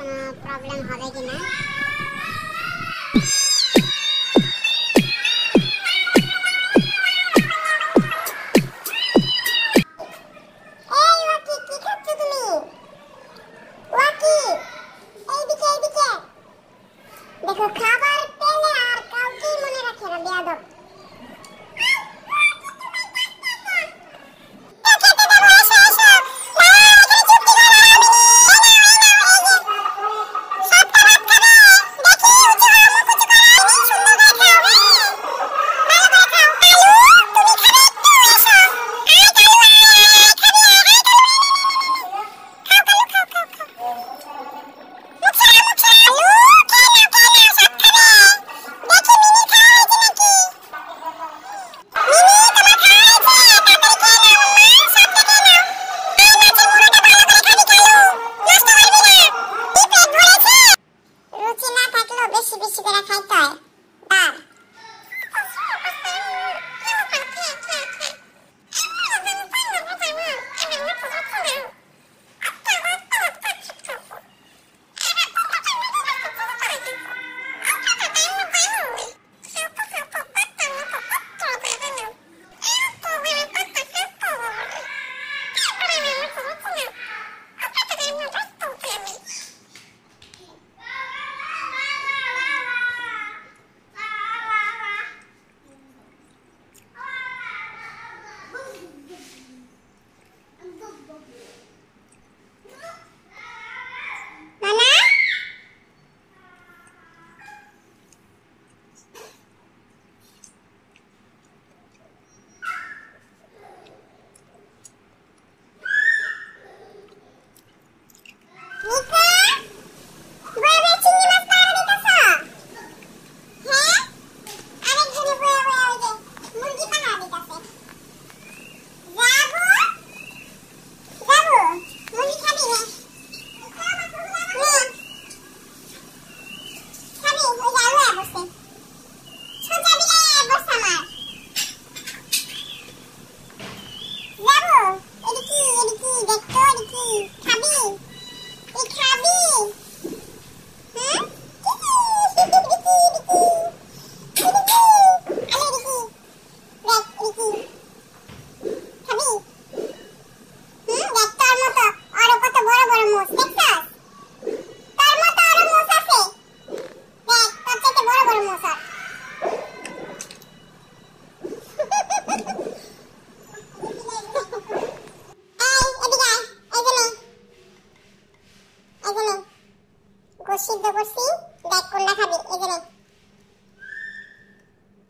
কোনো প্রবলেম হবে কিনা। এই ওয়াকি, কি খাচ্ছ তুমি? ওয়াকি, এইদিকে এইদিকে দেখো, খাবার পেলে আর কাউকে মনে রাখে না, বেয়াদব। বেশি বেশি করে খাইতে হয়। আর সিদ্ধ করছি, দেখ কোনটা খাবি। এই যে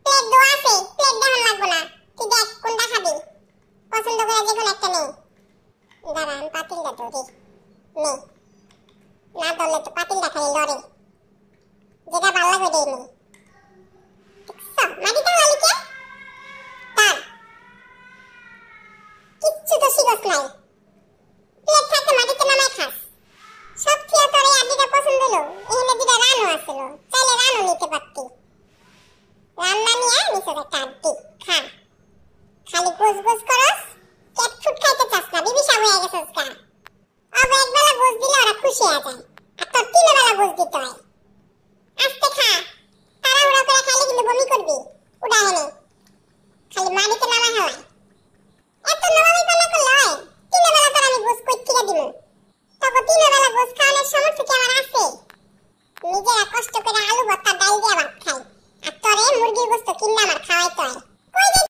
প্লেট দো আছে, প্লেট দেখান লাগবে না, তুই দেখ কোনটা খাবি, পছন্দ করে যে কোনো একটা নে। দাঁড়া, আমি পাতিলটা ধরি, নে, না ধরলে তো পাতিলটা খালি লড়ে, যেটা ভালো লাগে ওইটাই নে। মাটিতে মালিকে তার কিচ্ছু তো শিখস নাই, প্লেট থাকতে মাটিতে নামাই খাস। সব খেয়ে তোর এই আদিটা পছন্দ হলো, এখানে দুটা রানও আসছিল, চাইলে রানও নিতে পারতি। রান্না নিয়ে নিচে একটা আড্ডি খা, খালি গোস গোস করস, ক্যাট ফুড খাইতে চাস না, বিবিসা হয়ে গেছস গা। আবার একবেলা গোস দিলে ওরা খুশি হয়ে যায়, আর তোর তিন বেলা গোস দিতে হয়। আস্তে খা, তাড়াহুড়া করে খাইলে কিন্তু বমি করবি। উড়া হেনে খালি মাটিতে নামা হয়।